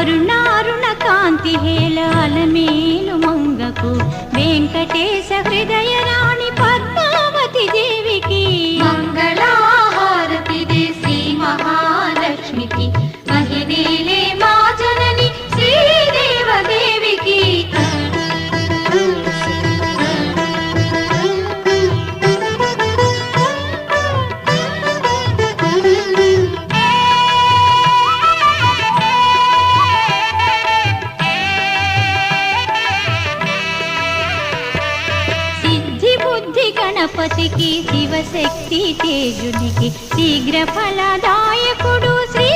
అరుణారుణ కాంతి హేళాలమేలు మంగకు వెంకటేశ హృదయ రాణి పద్మావతి దేవికి మంగళహారతి దే శ్రీ మహాలక్ష్మికి మహిళలే మా జనని శ్రీదేవదేవికి గణపతికి శివశక్తి తేజునికి శీఘ్ర ఫలదాయకుడు శ్రీ